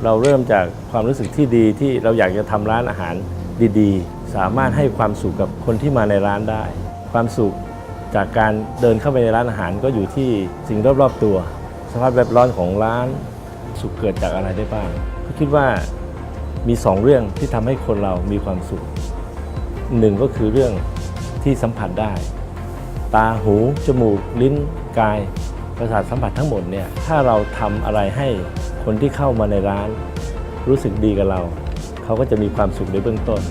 เราเริ่มจากความรู้สึกที่ดีที่เราอยากจะทำร้านอาหารดีๆสามารถให้ความสุขกับคนที่มาในร้านได้ความสุขจากการเดินเข้าไปในร้านอาหารก็อยู่ที่สิ่งรอบๆตัวสภาพแวดล้อมของร้านสุขเกิดจากอะไรได้บ้างก็คิดว่ามี2เรื่องที่ทำให้คนเรามีความสุข1ก็คือเรื่องที่สัมผัสได้ตาหูจมูกลิ้นกายประสาทสัมผัสทั้งหมดเนี่ยถ้าเราทำอะไรให้คนที่เข้ามาในร้านรู้สึกดีกับเราเขาก็จะมีความสุขในเบื้องต้น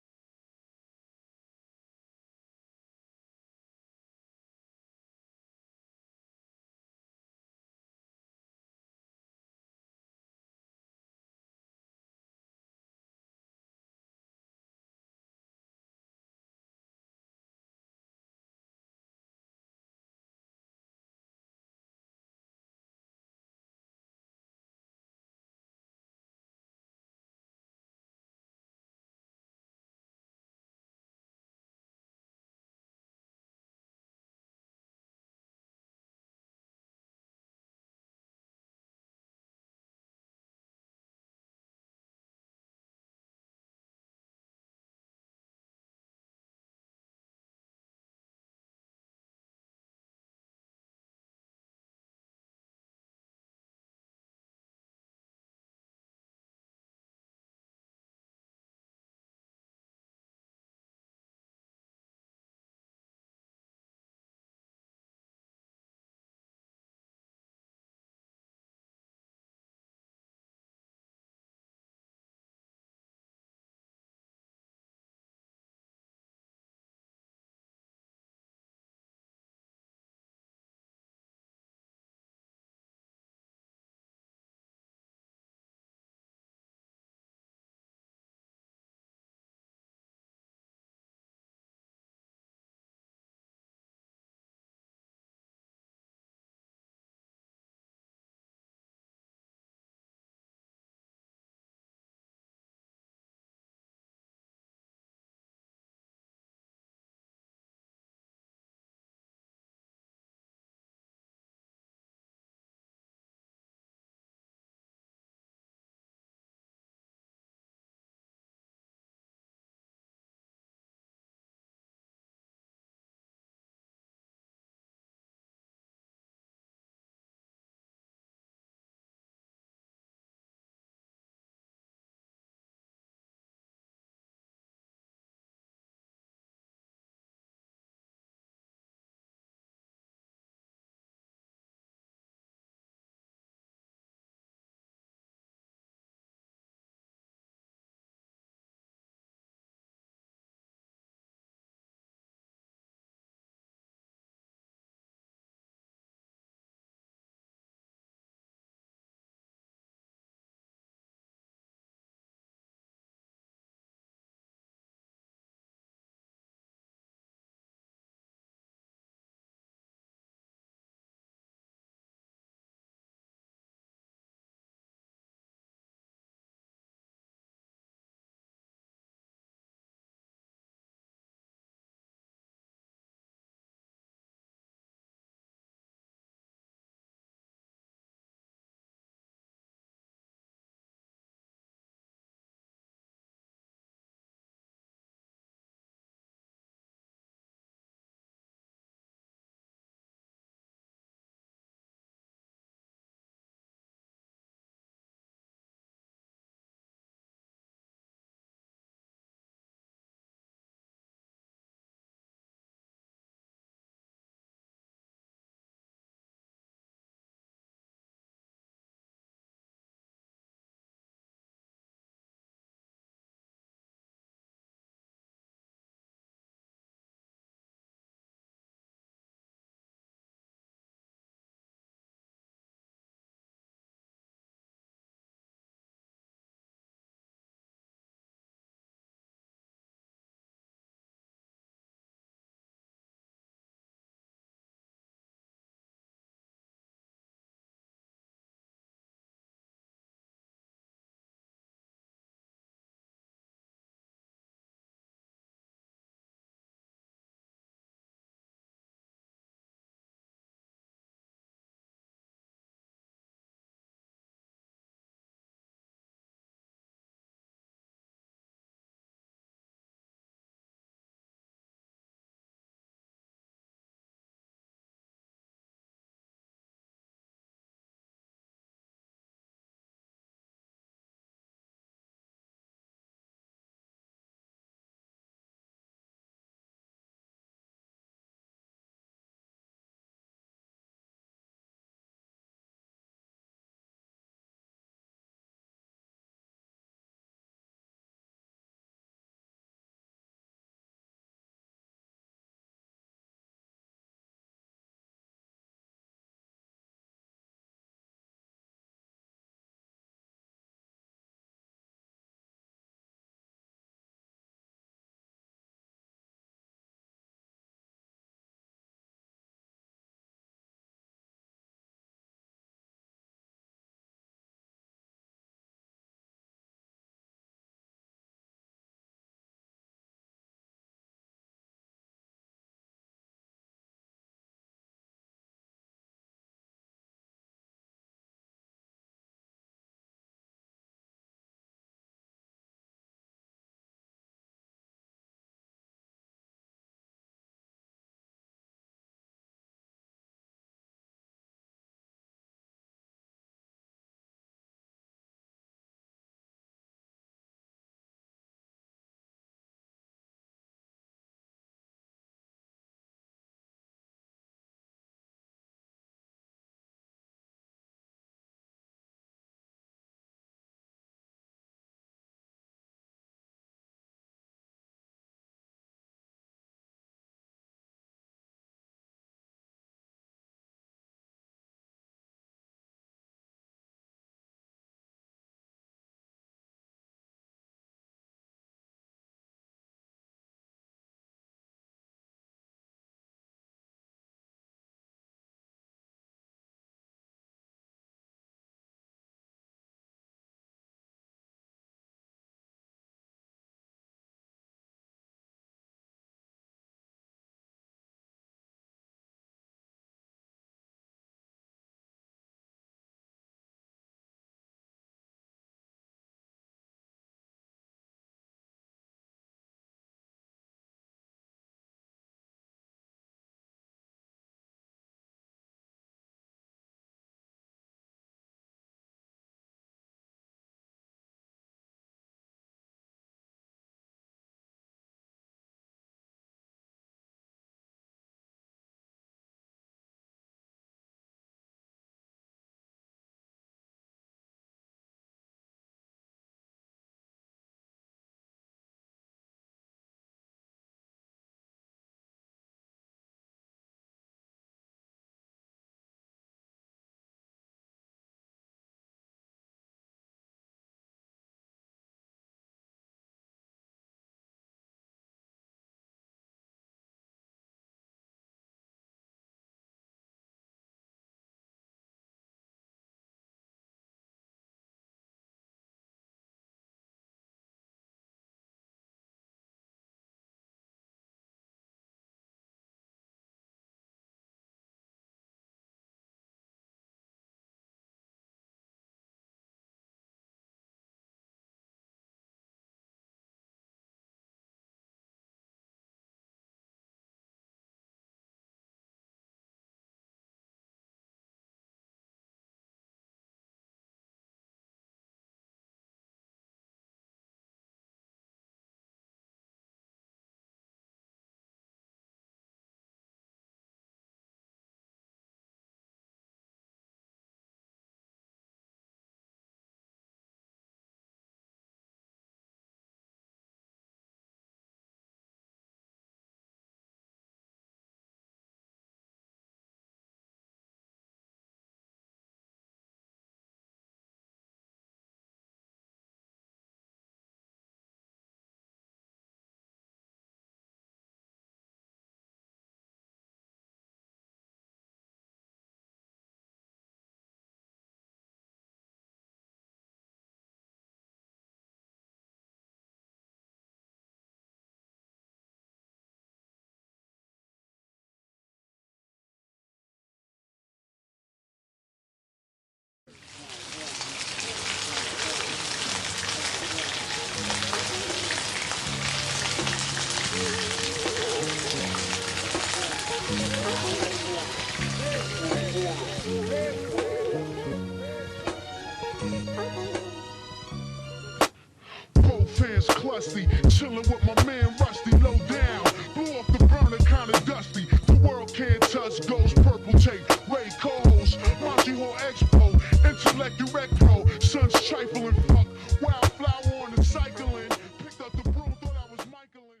musty. Chillin' with my man Rusty, low down. Blew off the burner, kinda dusty. The world can't touch ghost, purple tape, Ray Coles, Monty Hall Expo, intellect direct pro. Son's trifling, fuck, wildflower on the cycling. Picked up the broom, thought I was Michaelin.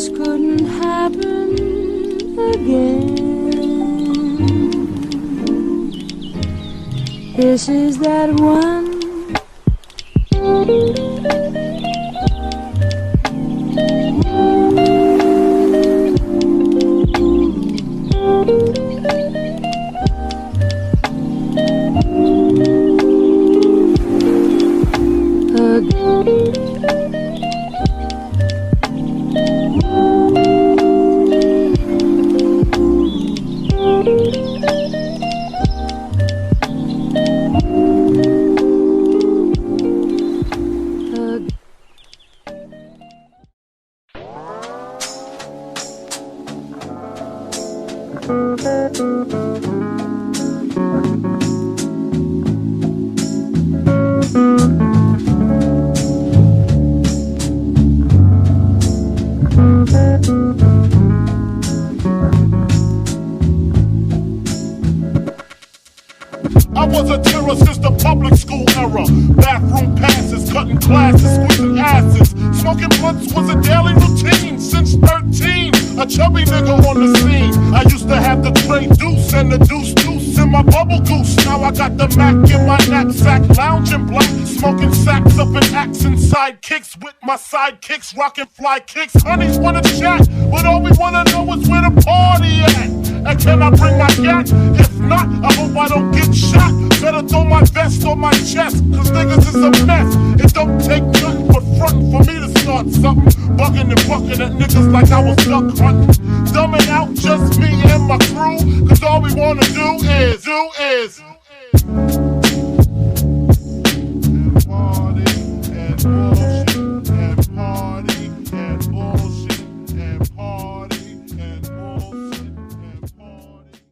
this couldn't happen again. This is that one. I was a terror since the public school era. Bathroom passes, cutting classes, squeezing asses. Smoking blunts was a daily routine since 13. A chubby nigga on the scene. I used to have the tray deuce and the deuce in my bubble goose. Now I got the Mac in my knapsack, lounging black, smoking sacks up in axe and sidekicks with my sidekicks, rocking fly kicks. Honeys wanna chat, but all we wanna know is where the party at. And can I bring my gat? If not, I hope I don't get shot. Better throw my vest on my chest, cause niggas is a mess. It don't take nothing but front for me to start something. Bugging and bucking at niggas like I was duck hunting. Dumbing out just me and my crew, cause all we wanna do is party and bullshit and party and bullshit and party and bullshit and party.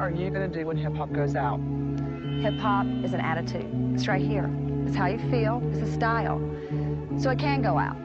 are you going to do when hip hop goes out? Hip hop is an attitude. It's right here. It's how you feel. It's a style. So it can go out.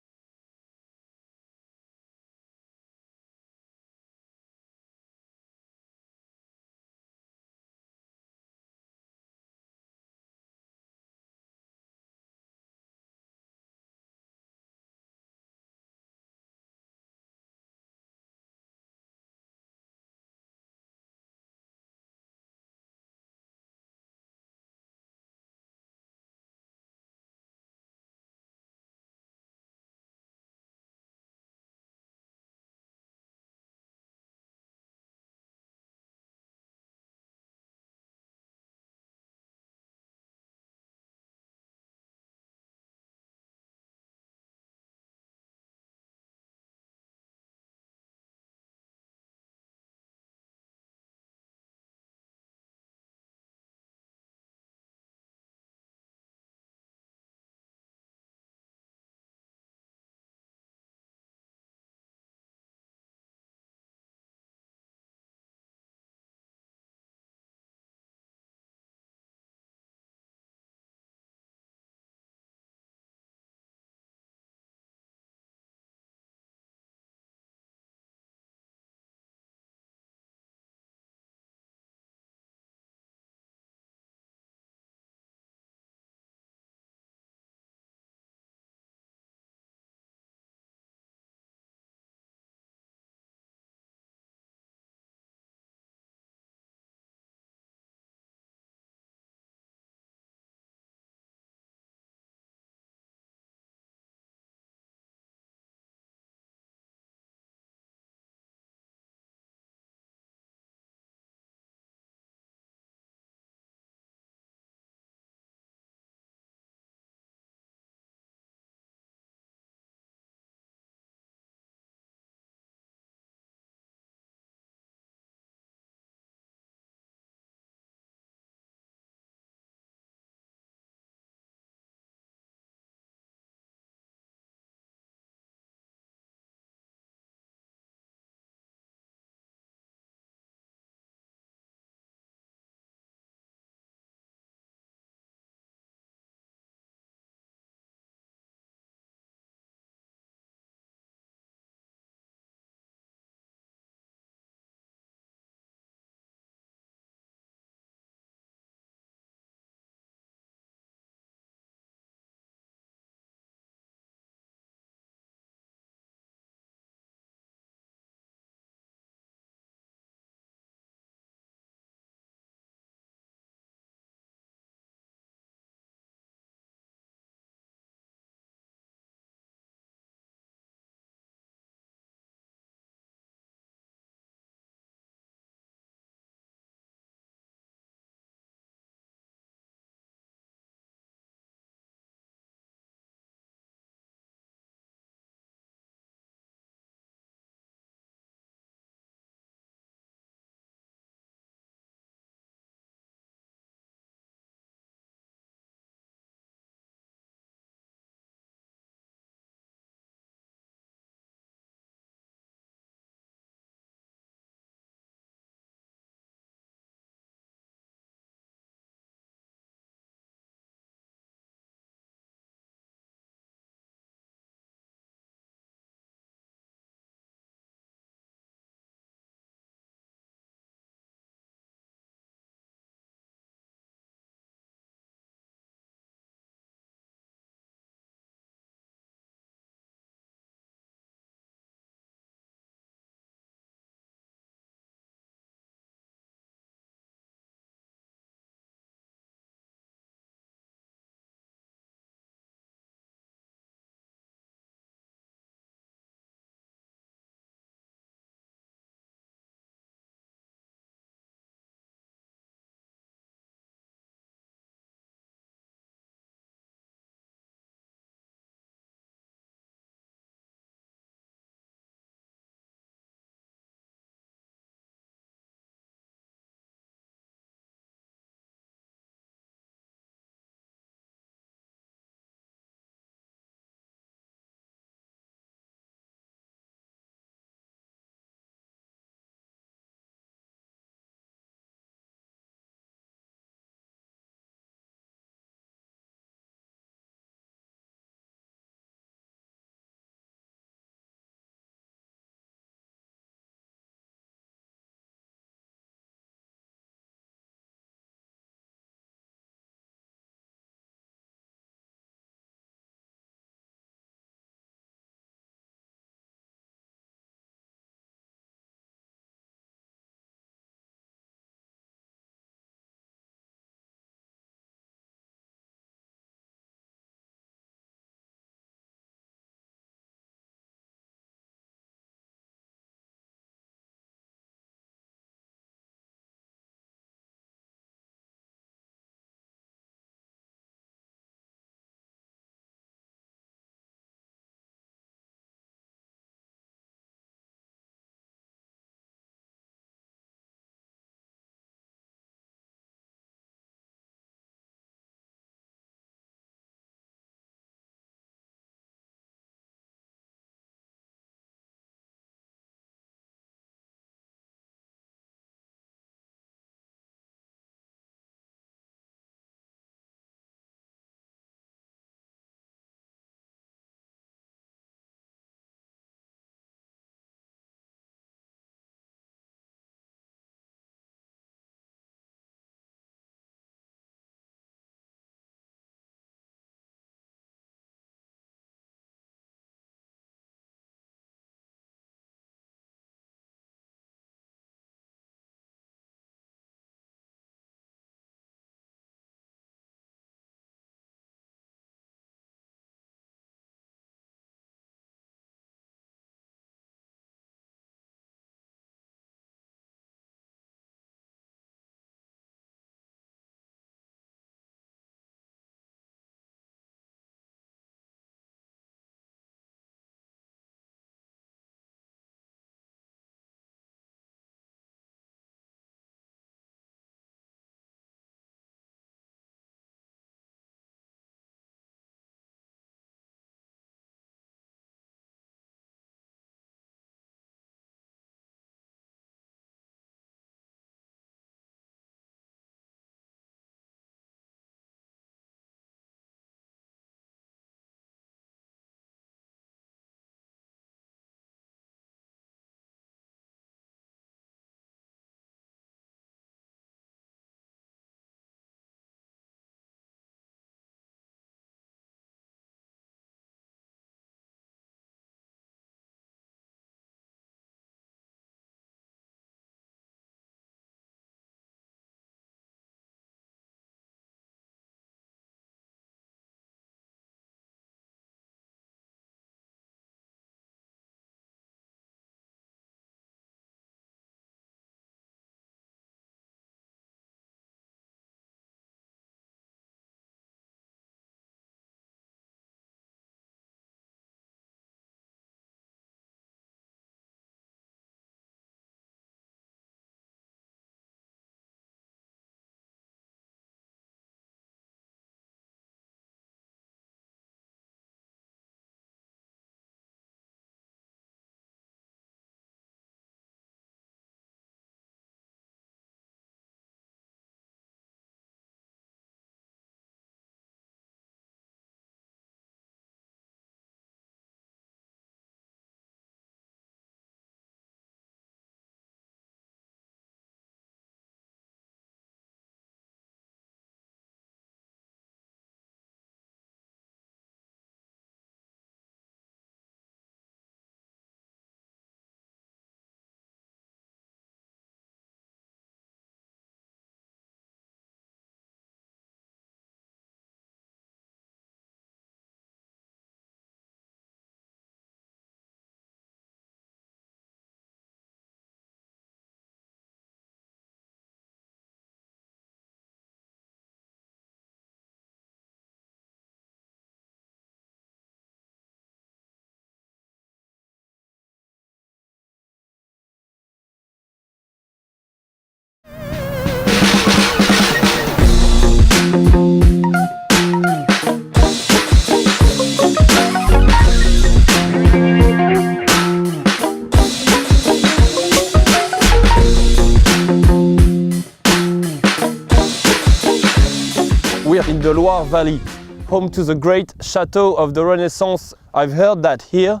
Valley, home to the great Chateau of the Renaissance. I've heard that here,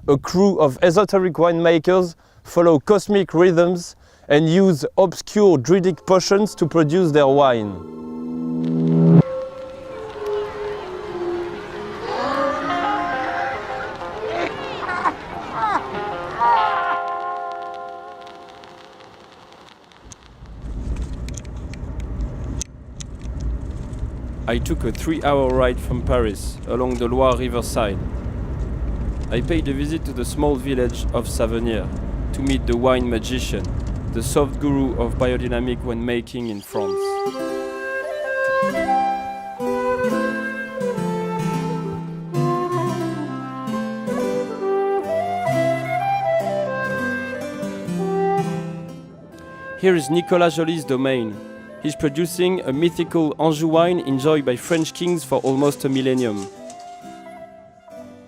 a crew of esoteric winemakers follow cosmic rhythms and use obscure druidic potions to produce their wine. I took a 3-hour ride from Paris along the Loire riverside. I paid a visit to the small village of Savenières to meet the wine magician, the soft guru of biodynamic winemaking in France. Here is Nicolas Joly's domain. He's producing a mythical Anjou wine enjoyed by French kings for almost a millennium.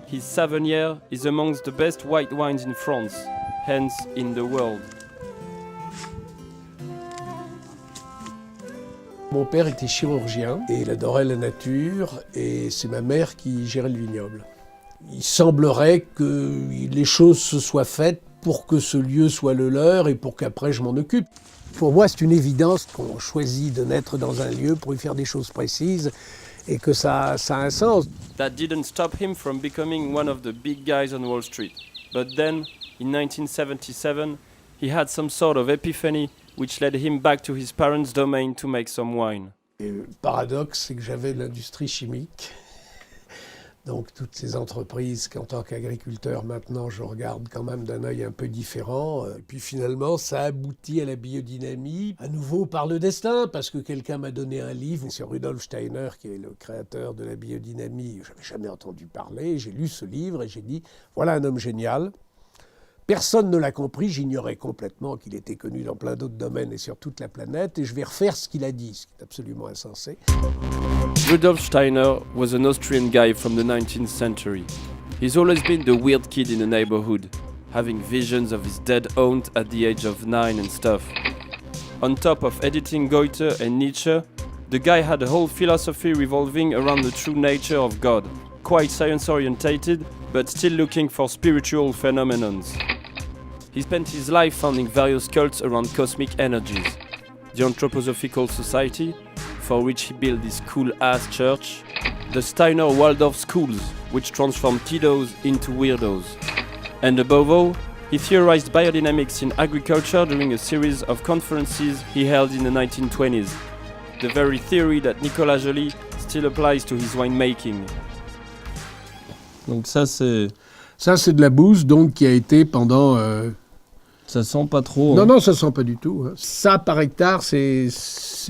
His Savenière is amongst the best white wines in France, hence in the world. Mon père était chirurgien et il adorait la nature et c'est ma mère qui gérait le vignoble. Il semblerait que les choses se soient faites pour que ce lieu soit le leur et pour qu'après je m'en occupe. Pour moi, c'est une évidence qu'on choisit de naître dans un lieu pour y faire des choses précises et que ça a un sens. That didn't stop him from becoming one of the big guys on Wall Street. But then, in 1977, he had some sort of epiphany which led him back to his parents' domain to make some wine. Et le paradoxe, c'est que j'avais l'industrie chimique. Donc toutes ces entreprises qu'en tant qu'agriculteur maintenant je regarde quand même d'un œil un peu différent. Et puis finalement ça aboutit à la biodynamie, à nouveau par le destin, parce que quelqu'un m'a donné un livre sur Rudolf Steiner qui est le créateur de la biodynamie. Je n'avais jamais entendu parler, j'ai lu ce livre et j'ai dit voilà un homme génial. Personne ne l'a compris, j'ignorais complètement qu'il était connu dans plein d'autres domaines et sur toute la planète, et je vais refaire ce qu'il a dit, ce qui est absolument insensé. Rudolf Steiner was an Austrian guy from the 19th century. He's always been the weird kid in the neighborhood, having visions of his dead aunt at the age of 9 and stuff. On top of editing Goethe and Nietzsche, the guy had a whole philosophy revolving around the true nature of God, quite science-orientated, but still looking for spiritual phenomenons. He spent his life founding various cults around cosmic energies. The Anthroposophical Society, for which he built this cool-ass church, the Steiner Waldorf schools, which transformed kiddos into weirdos. And above all, he theorized biodynamics in agriculture during a series of conferences he held in the 1920s, the very theory that Nicolas Joly still applies to his winemaking. Donc ça c'est de la bouse donc qui a été pendant... Ça sent pas trop. Non, ça sent pas du tout. Ça, par hectare, c'est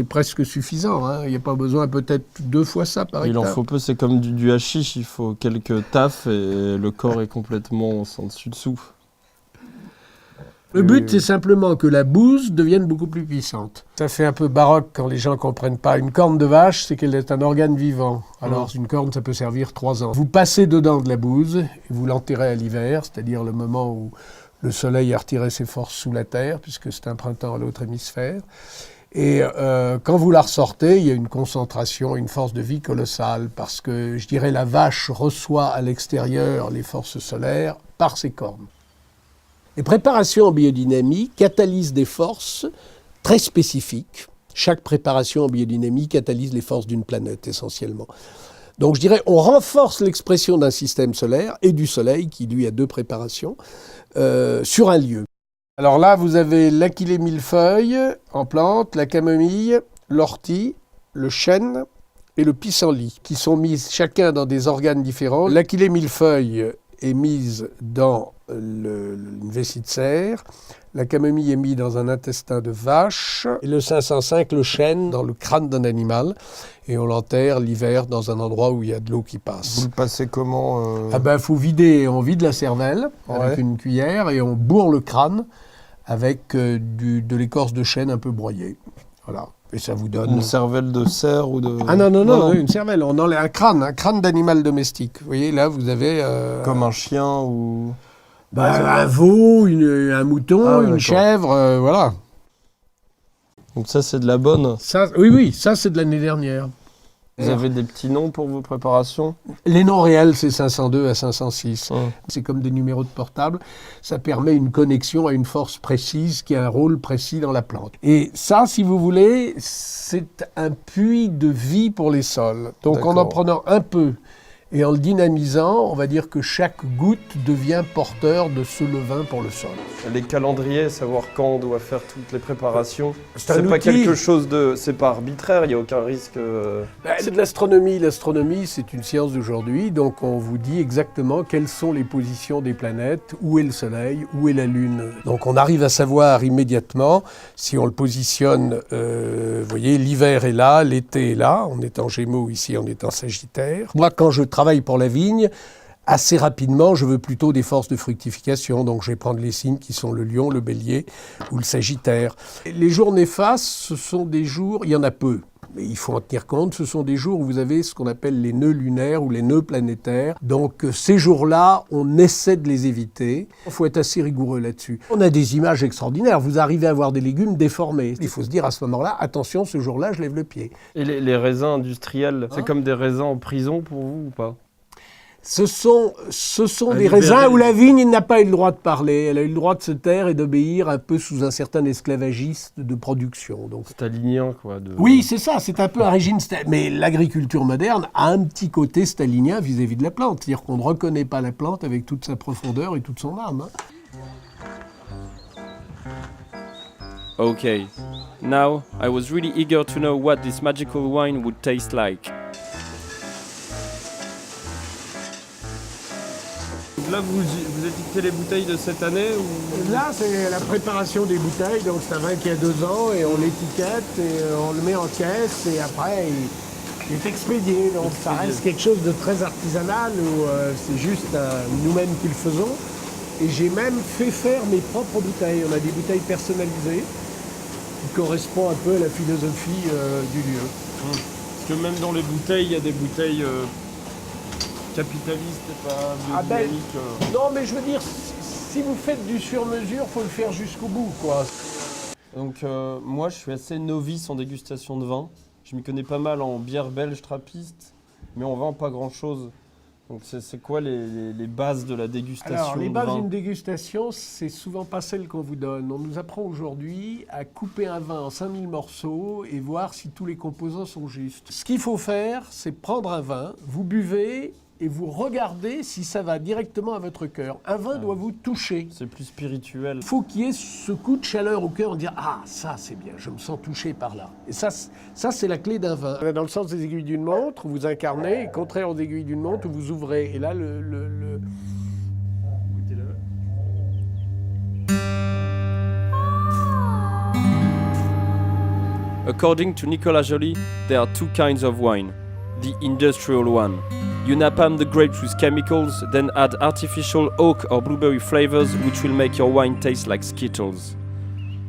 presque suffisant. Il n'y a pas besoin peut-être 2 fois ça par hectare. Il en faut peu, c'est comme du hashish, il faut quelques tafs et le corps est complètement sans dessus-dessous. Le but, c'est simplement que la bouse devienne beaucoup plus puissante. Ça fait un peu baroque quand les gens ne comprennent pas. Une corne de vache, c'est qu'elle est un organe vivant. Alors, une corne, ça peut servir 3 ans. Vous passez dedans de la bouse et vous l'enterrez à l'hiver, c'est-à-dire le moment où le soleil a retiré ses forces sous la terre, puisque c'est un printemps à l'autre hémisphère. Et quand vous la ressortez, il y a une concentration, une force de vie colossale, parce que, je dirais, la vache reçoit à l'extérieur les forces solaires par ses cornes. Les préparations en biodynamie catalysent des forces très spécifiques. Chaque préparation en biodynamie catalyse les forces d'une planète, essentiellement. Donc je dirais, on renforce l'expression d'un système solaire et du soleil, qui lui a 2 préparations, sur un lieu. Alors là, vous avez l'Achillée millefeuille en plante, la camomille, l'ortie, le chêne et le pissenlit, qui sont mises chacun dans des organes différents. L'Achillée millefeuille est mise dans une vessie de cerf, la camomille est mise dans un intestin de vache, et le 505, le chêne, dans le crâne d'un animal, et on l'enterre l'hiver dans un endroit où il y a de l'eau qui passe. Vous le passez comment Faut vider, on vide la cervelle avec une cuillère et on bourre le crâne avec de l'écorce de chêne un peu broyée. Voilà. Et ça vous donne... Une cervelle de cerf ou de... Ah non, une cervelle. On enlève un crâne d'animal domestique. Vous voyez, là, vous avez... Comme un chien ou... un veau, un mouton, une chèvre, voilà. Donc ça, c'est de la bonne. Ça, oui, ça, c'est de l'année dernière. Vous avez des petits noms pour vos préparations? Les noms réels, c'est 502 à 506. Ouais. C'est comme des numéros de portable. Ça permet une connexion à une force précise qui a un rôle précis dans la plante. Et ça, si vous voulez, c'est un puits de vie pour les sols. Donc en D'accord. prenant un peu et en le dynamisant, on va dire que chaque goutte devient porteur de ce levain pour le sol. Les calendriers, savoir quand on doit faire toutes les préparations. C'est un C'est pas outil. quelque chose de... C'est pas arbitraire, il n'y a aucun risque... C'est de l'astronomie. L'astronomie, c'est une science d'aujourd'hui. Donc, on vous dit exactement quelles sont les positions des planètes, où est le Soleil, où est la Lune. Donc, on arrive à savoir immédiatement si on le positionne. Vous voyez, l'hiver est là, l'été est là. On est en Gémeaux ici, on est en Sagittaire. Moi, quand je travaille pour la vigne, assez rapidement, je veux plutôt des forces de fructification. Donc, je vais prendre les signes qui sont le Lion, le Bélier ou le Sagittaire. Les jours néfastes, ce sont des jours, il y en a peu. Mais il faut en tenir compte, ce sont des jours où vous avez ce qu'on appelle les nœuds lunaires ou les nœuds planétaires. Donc ces jours-là, on essaie de les éviter. Il faut être assez rigoureux là-dessus. On a des images extraordinaires. Vous arrivez à voir des légumes déformés. Il faut se dire à ce moment-là, attention, ce jour-là, je lève le pied. Et les raisins industriels, c'est comme des raisins en prison pour vous ou pas? Ce sont des raisins où la vigne n'a pas eu le droit de parler. Elle a eu le droit de se taire et d'obéir un peu sous un certain esclavagisme de production. Donc, Stalinien, quoi. oui, c'est ça, c'est un peu un régime stalinien. Mais l'agriculture moderne a un petit côté stalinien vis-à-vis de la plante. C'est-à-dire qu'on ne reconnaît pas la plante avec toute sa profondeur et toute son âme. Okay, now I was really eager to know what this magical wine would taste like. Là, vous étiquetez les bouteilles de cette année ou... Là, c'est la préparation des bouteilles. Donc, c'est un vin qui a 2 ans et on l'étiquette et on le met en caisse et après, il est expédié. Donc, ça reste quelque chose de très artisanal où c'est juste nous-mêmes qui le faisons. Et j'ai même fait faire mes propres bouteilles. On a des bouteilles personnalisées qui correspondent un peu à la philosophie du lieu. Parce que même dans les bouteilles, il y a des bouteilles capitalistes et pas biodynamiques. Non, mais je veux dire, si vous faites du sur-mesure, faut le faire jusqu'au bout, quoi. Donc moi, je suis assez novice en dégustation de vin. Je m'y connais pas mal en bière belge trappiste, mais on vend pas grand-chose. Donc c'est quoi les bases de la dégustation? Alors, les de bases vin d'une dégustation, c'est souvent pas celles qu'on vous donne. On nous apprend aujourd'hui à couper un vin en 5000 morceaux et voir si tous les composants sont justes. Ce qu'il faut faire, c'est prendre un vin, vous buvez et vous regardez si ça va directement à votre cœur. Un vin doit vous toucher. C'est plus spirituel. Il faut qu'il y ait ce coup de chaleur au cœur, on dit « Ah, ça c'est bien, je me sens touché par là ». Et ça c'est la clé d'un vin. Dans le sens des aiguilles d'une montre, vous incarnez, et contraire aux aiguilles d'une montre, vous ouvrez. Et là, According to Nicolas Joly, there are 2 kinds of wine. The industrial one. You napalm the grapes with chemicals, then add artificial oak or blueberry flavors which will make your wine taste like Skittles.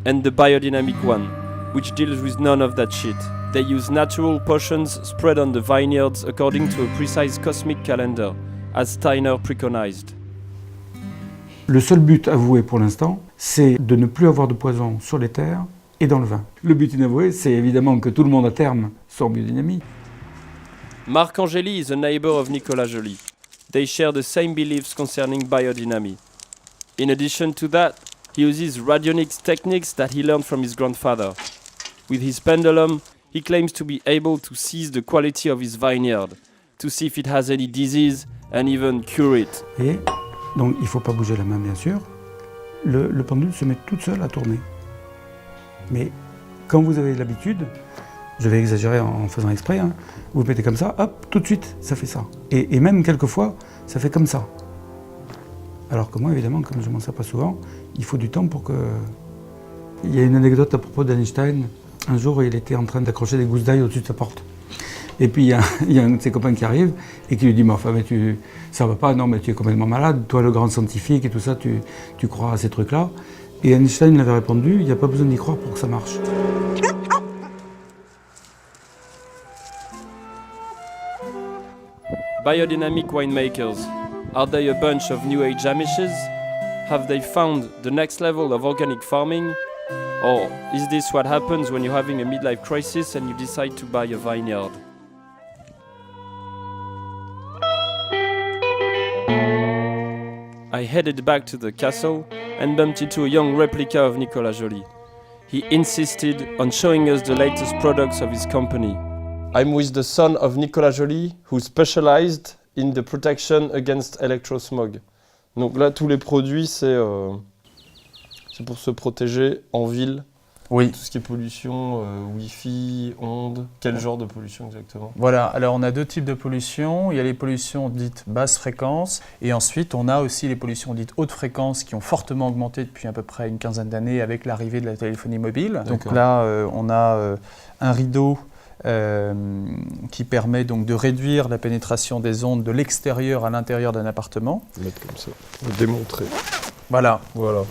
And the biodynamic one, which deals with none of that shit. They use natural potions spread on the vineyards according to a precise cosmic calendar, as Steiner preconized. Le seul but avoué pour l'instant, c'est de ne plus avoir de poison sur les terres et dans le vin. Le but inavoué, c'est évidemment que tout le monde à terme soit en biodynamie. Marc Angeli is a neighbor of Nicolas Joly. They share the same beliefs concerning biodynamy. In addition to that, he uses radionics techniques that he learned from his grandfather. With his pendulum, he claims to be able to seize the quality of his vineyard, to see if it has any disease and even cure it. Et donc il ne faut pas bouger la main bien sûr. Le pendule se met toute seule à tourner. Mais quand vous avez l'habitude, je vais exagérer en faisant exprès, hein, vous mettez comme ça, hop, tout de suite, ça fait ça. Et même quelquefois, ça fait comme ça. Alors que moi, évidemment, comme je m'en sers pas souvent, il faut du temps pour que... Il y a une anecdote à propos d'Einstein. Un jour, il était en train d'accrocher des gousses d'ail au-dessus de sa porte. Et puis, il y a un de ses copains qui arrive et qui lui dit « Mais enfin, ça va pas, non, mais tu es complètement malade, toi, le grand scientifique et tout ça, tu crois à ces trucs-là. » Et Einstein avait répondu « Il n'y a pas besoin d'y croire pour que ça marche. » Biodynamic winemakers. Are they a bunch of new age Amishes? Have they found the next level of organic farming? Or is this what happens when you're having a midlife crisis and you decide to buy a vineyard? I headed back to the castle and bumped into a young replica of Nicolas Joly. He insisted on showing us the latest products of his company. I'm with the son of Nicolas Joly, who specialized in the protection against electrosmog. Donc là, tous les produits, c'est pour se protéger en ville. Oui. Tout ce qui est pollution, Wi-Fi, ondes. Quel genre de pollution exactement? Voilà, alors on a deux types de pollution. Il y a les pollutions dites basse fréquence et ensuite on a aussi les pollutions dites haute fréquence qui ont fortement augmenté depuis à peu près une quinzaine d'années avec l'arrivée de la téléphonie mobile. Donc là, on a un rideau qui permet donc de réduire la pénétration des ondes de l'extérieur à l'intérieur d'un appartement. Mettre comme ça, démontrer. Voilà. Voilà.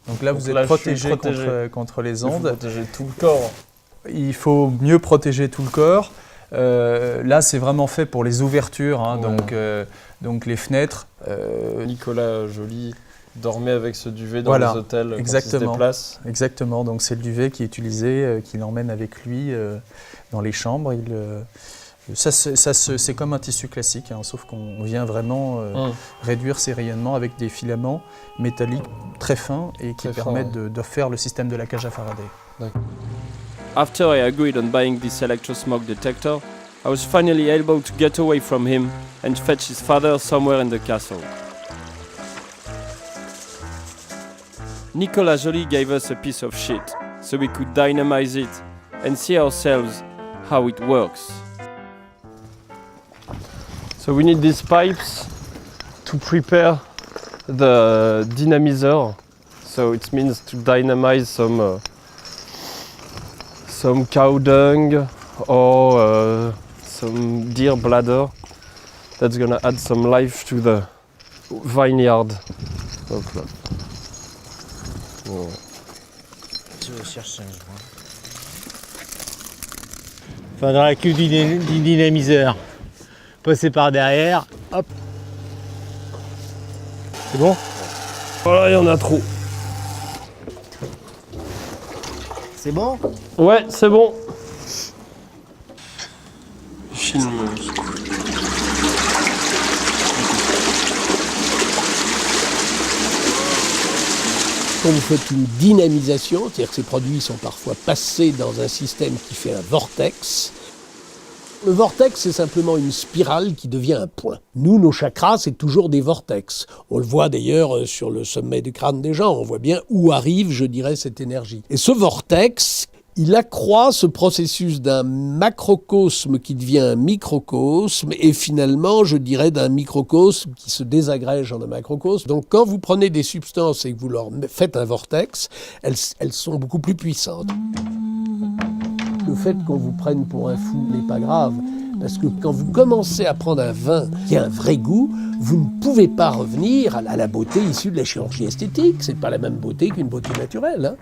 Donc là, vous êtes protégé contre les ondes. Il faut protéger tout le corps. Il faut mieux protéger tout le corps. Là, c'est vraiment fait pour les ouvertures, hein, donc les fenêtres. Nicolas Joly dormait avec ce duvet dans les hôtels quand il se déplace. Exactement, donc c'est le duvet qui est utilisé, qu'il emmène avec lui dans les chambres. C'est comme un tissu classique, hein, sauf qu'on vient vraiment réduire ses rayonnements avec des filaments métalliques très fins et qui permettent de faire le système de la cage à Faraday. After I agreed on buying this electrosmog detector, I was finally able to get away from him and fetch his father somewhere in the castle. Nicolas Joly gave us a piece of shit, so we could dynamize it and see ourselves how it works. So we need these pipes to prepare the dynamizer. So it means to dynamize some cow dung or some deer bladder. That's gonna add some life to the vineyard. Hop là. Bon. Je cherche un joint. Faudra que du dynamiseur. Passer par derrière, hop. C'est bon? Voilà, il y en a trop. C'est bon? Ouais, c'est bon. Filmeuse. Quand vous faites une dynamisation, c'est-à-dire que ces produits sont parfois passés dans un système qui fait un vortex. Le vortex, c'est simplement une spirale qui devient un point. Nous, nos chakras, c'est toujours des vortex. On le voit d'ailleurs sur le sommet du crâne des gens. On voit bien où arrive, je dirais, cette énergie. Et ce vortex, il accroît ce processus d'un macrocosme qui devient un microcosme et finalement, je dirais, d'un microcosme qui se désagrège en un macrocosme. Donc, quand vous prenez des substances et que vous leur faites un vortex, elles sont beaucoup plus puissantes. Le fait qu'on vous prenne pour un fou n'est pas grave, parce que quand vous commencez à prendre un vin qui a un vrai goût, vous ne pouvez pas revenir à la beauté issue de la chirurgie esthétique. C'est pas la même beauté qu'une beauté naturelle, hein.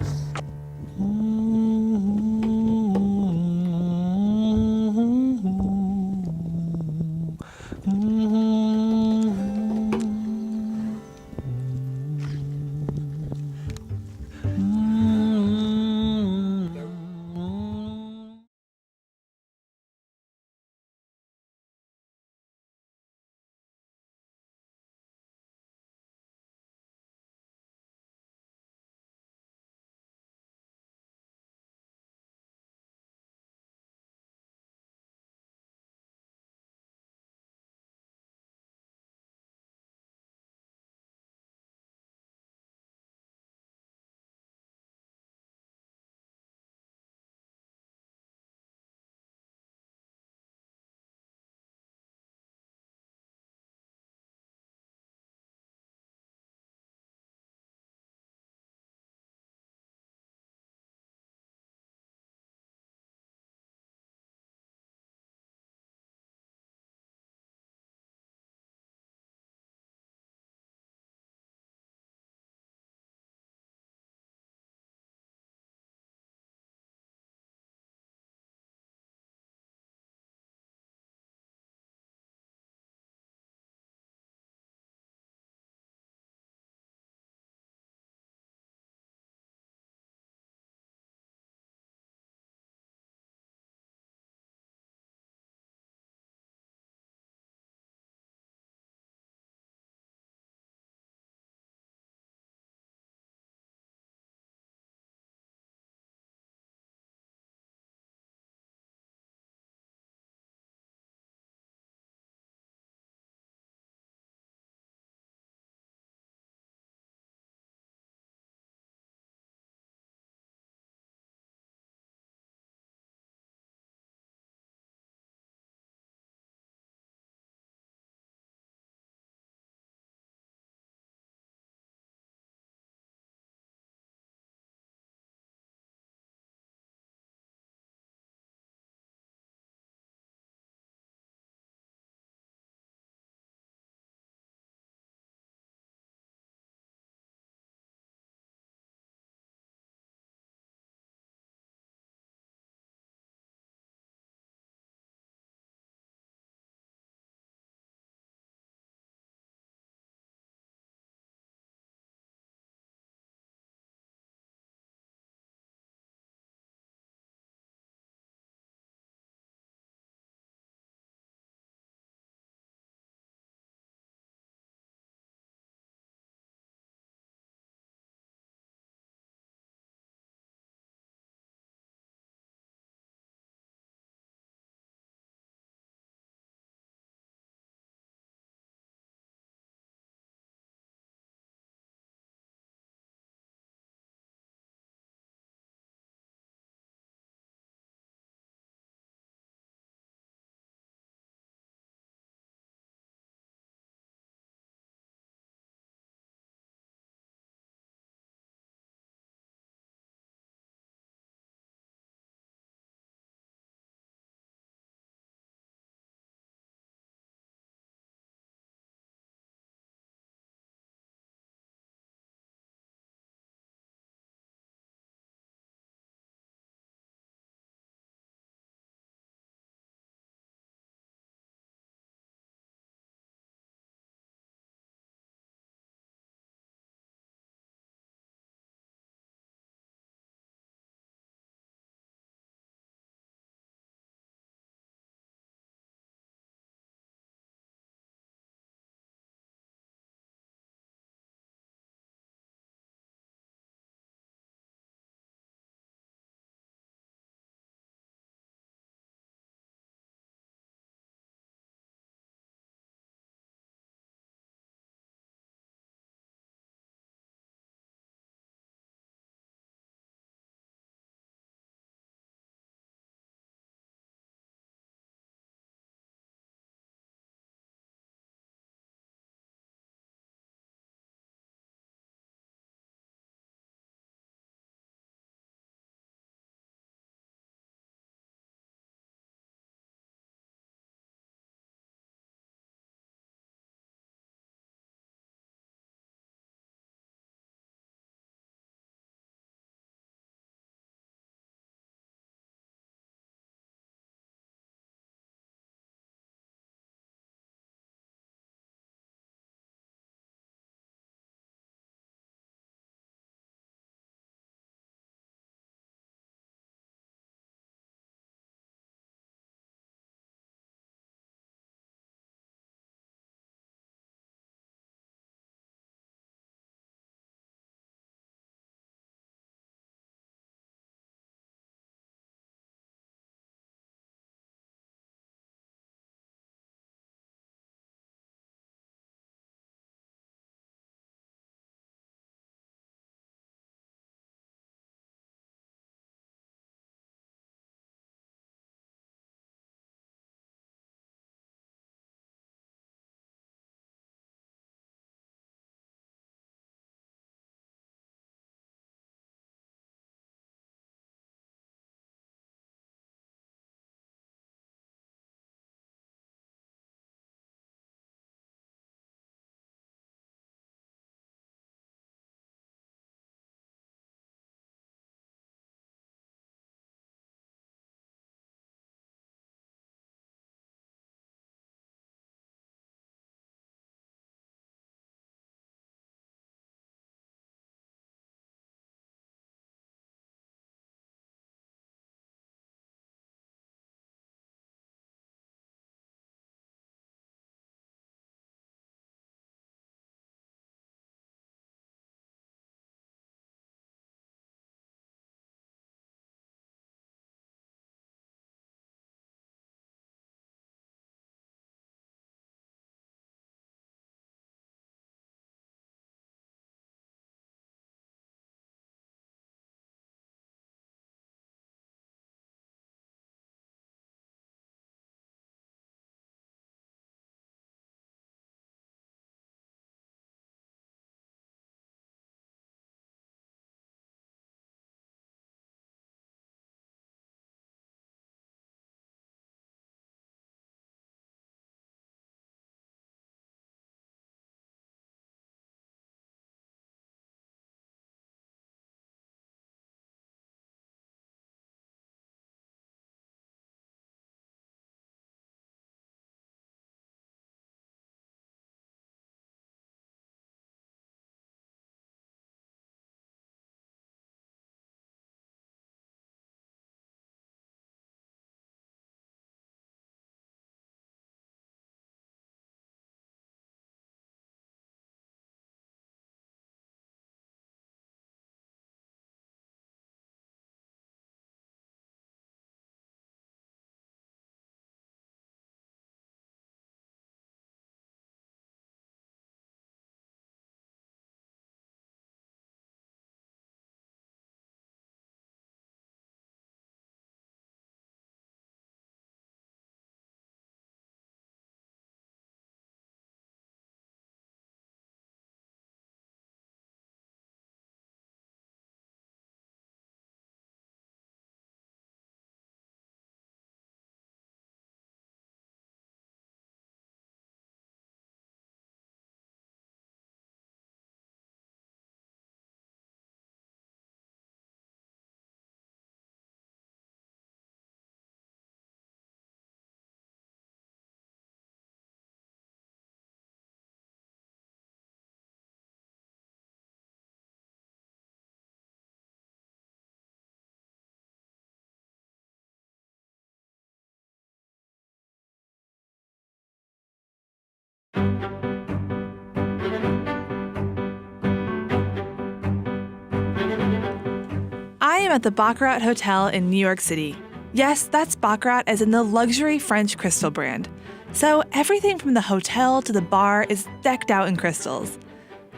I am at the Baccarat Hotel in New York City. Yes, that's Baccarat as in the luxury French crystal brand. So everything from the hotel to the bar is decked out in crystals.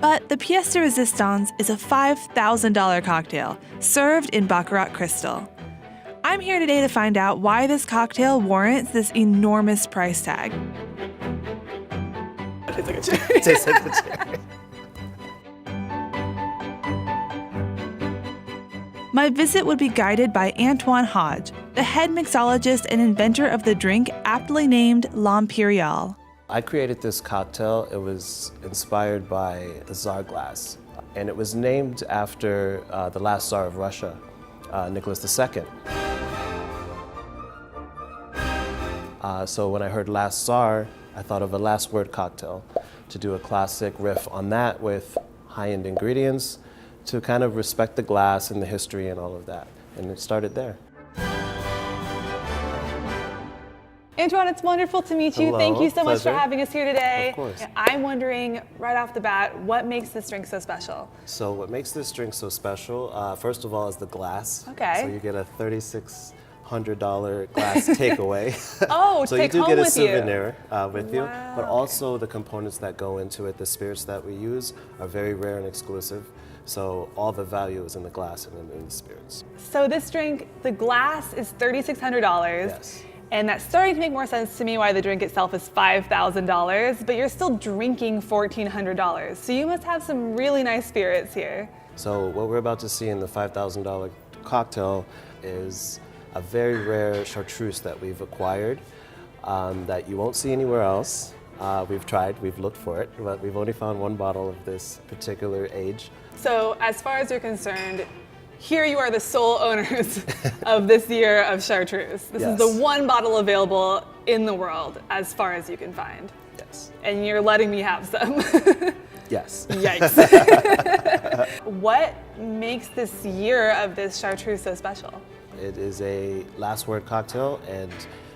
But the pièce de résistance is a $5,000 cocktail served in Baccarat crystal. I'm here today to find out why this cocktail warrants this enormous price tag. Tastes like a cherry. My visit would be guided by Antoine Hodge, the head mixologist and inventor of the drink aptly named L'Impérial. I created this cocktail. It was inspired by the Tsar glass, and it was named after the last Tsar of Russia, Nicholas II. So when I heard Last Tsar, I thought of a last word cocktail to do a classic riff on that with high-end ingredients to kind of respect the glass and the history and all of that. And it started there. Antoine, it's wonderful to meet you. Hello, Thank you so much for pleasure. having us here today. Of course. I'm wondering, right off the bat, what makes this drink so special? So what makes this drink so special, first of all, is the glass. Okay. So you get a $3,600 glass takeaway. Oh, so take you do home get a with you. souvenir with you, Wow, but also the components that go into it, the spirits that we use are very rare and exclusive. So all the value is in the glass and in the spirits. So this drink, the glass is $3,600. Yes. And that's starting to make more sense to me why the drink itself is $5,000, but you're still drinking $1,400. So you must have some really nice spirits here. So what we're about to see in the $5,000 cocktail is a very rare chartreuse that we've acquired that you won't see anywhere else. We've tried, we've looked for it, but we've only found one bottle of this particular age. So as far as you're concerned, here you are the sole owners of this year of chartreuse. This is the one bottle available in the world as far as you can find. Yes. And you're letting me have some. Yes. Yikes. What makes this year of this chartreuse so special? It is a last word cocktail, and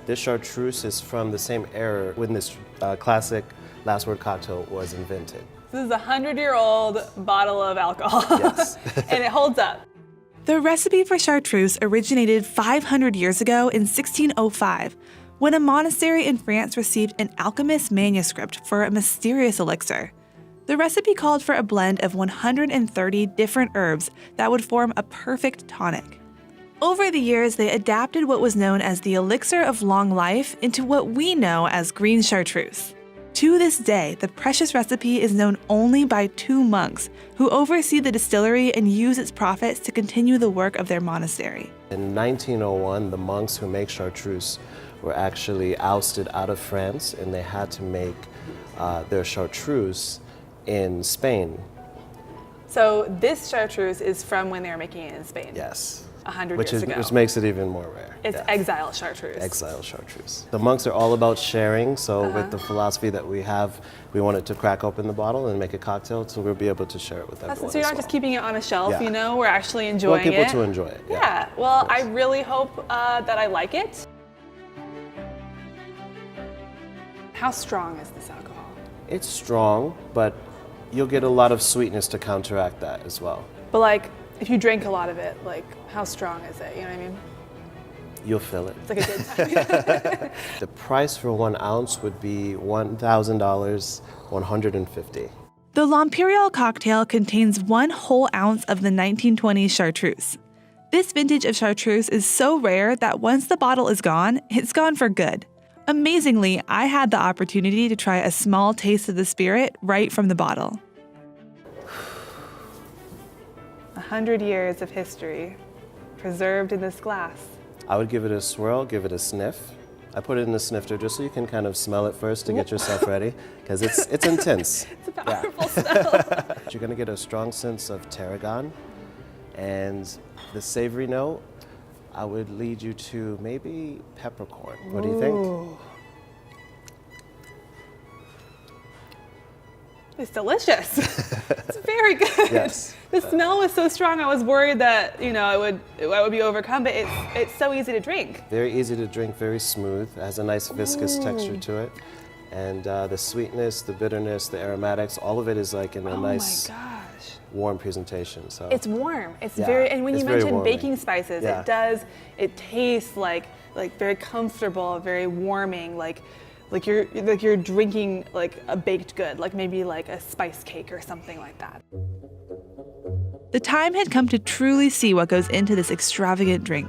this chartreuse is from the same era when this classic last word cocktail was invented. This is a 100-year-old bottle of alcohol. Yes. And it holds up. The recipe for chartreuse originated 500 years ago in 1605, when a monastery in France received an alchemist's manuscript for a mysterious elixir. The recipe called for a blend of 130 different herbs that would form a perfect tonic. Over the years, they adapted what was known as the elixir of long life into what we know as green chartreuse. To this day, the precious recipe is known only by 2 monks who oversee the distillery and use its profits to continue the work of their monastery. In 1901, the monks who make chartreuse were actually ousted out of France, and they had to make their chartreuse in Spain. So this chartreuse is from when they were making it in Spain? Yes. 100 which years ago. Which makes it even more rare. It's exile chartreuse. Exile chartreuse. The monks are all about sharing, so with the philosophy that we have, we wanted to crack open the bottle and make a cocktail so we'll be able to share it with everyone. So you're not just keeping it on a shelf, Yeah. you know, we're actually We enjoying want people it. to enjoy it. Yeah, well, I really hope that I like it. How strong is this alcohol? It's strong, but you'll get a lot of sweetness to counteract that as well. But like, if you drink a lot of it, like, how strong is it? You know what I mean? You'll feel it. It's like a good time. The price for 1 ounce would be $1,000, $150. The L'Impérial cocktail contains 1 whole ounce of the 1920s chartreuse. This vintage of chartreuse is so rare that once the bottle is gone, it's gone for good. Amazingly, I had the opportunity to try a small taste of the spirit right from the bottle. 100 years of history preserved in this glass. I would give it a swirl, give it a sniff. I put it in the snifter just so you can kind of smell it first to get yourself ready, because it's intense. It's a powerful smell. You're gonna get a strong sense of tarragon, and the savory note, I would lead you to maybe peppercorn. What do you think? It's delicious. It's very good. Yes. The smell was so strong. I was worried that I would be overcome, but it's so easy to drink. Very easy to drink, very smooth. It has a nice viscous texture to it. And the sweetness, the bitterness, the aromatics, all of it is like in a nice, warm presentation. So it's warm. It's Yeah, very, and when it's you very mentioned warming. baking spices, Yeah. it tastes like very comfortable, very warming, like you're drinking like a baked good, like maybe like a spice cake or something like that. The time had come to truly see what goes into this extravagant drink.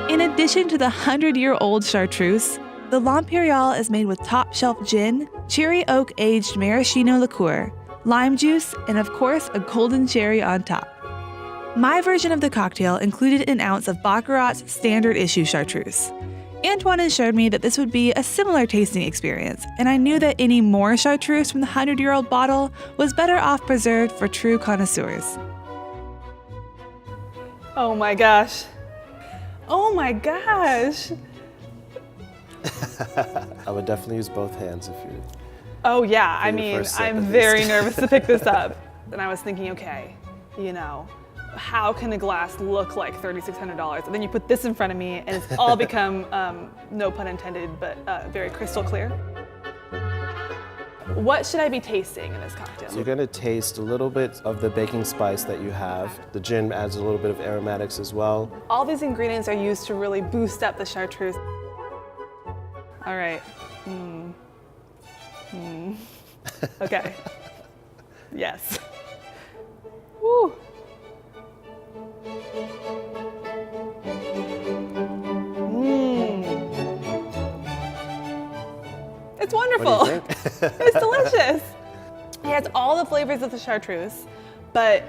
In addition to the 100-year-old chartreuse, the L'Impérial is made with top-shelf gin, cherry oak-aged maraschino liqueur, lime juice, and of course, a golden cherry on top. My version of the cocktail included an ounce of Baccarat's standard issue chartreuse. Antoine assured me that this would be a similar tasting experience, and I knew that any more chartreuse from the 100-year-old bottle was better off preserved for true connoisseurs. Oh my gosh. Oh my gosh. I would definitely use both hands if you. Oh yeah, For I your mean, first sip, I'm at very least. nervous to pick this up. And I was thinking, okay, how can a glass look like $3,600? And then you put this in front of me and it's all become, no pun intended, but very crystal clear. What should I be tasting in this cocktail? So you're going to taste a little bit of the baking spice that you have. The gin adds a little bit of aromatics as well. All these ingredients are used to really boost up the chartreuse. All right. Okay. Yes. Woo. It's wonderful. What do you think? It's delicious. It has all the flavors of the chartreuse, but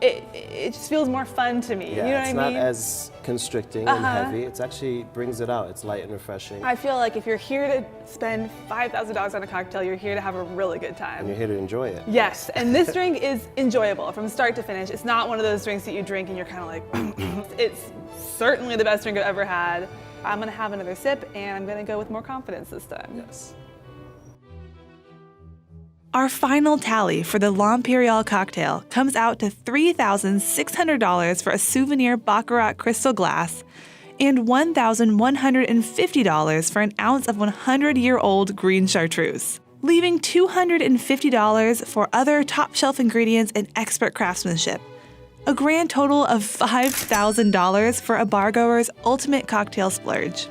it just feels more fun to me. Yeah, you know it's what I mean? not as constricting and heavy. It's actually brings it out. It's light and refreshing. I feel like if you're here to spend $5,000 on a cocktail, you're here to have a really good time. And you're here to enjoy it. Yes, and this drink is enjoyable from start to finish. It's not one of those drinks that you drink and you're kind of like, it's certainly the best drink I've ever had. I'm gonna have another sip and I'm gonna go with more confidence this time. Yes. Our final tally for the L'Impérial cocktail comes out to $3,600 for a souvenir Baccarat crystal glass and $1,150 for an ounce of 100-year-old green chartreuse, leaving $250 for other top-shelf ingredients and expert craftsmanship. A grand total of $5,000 for a bargoer's ultimate cocktail splurge.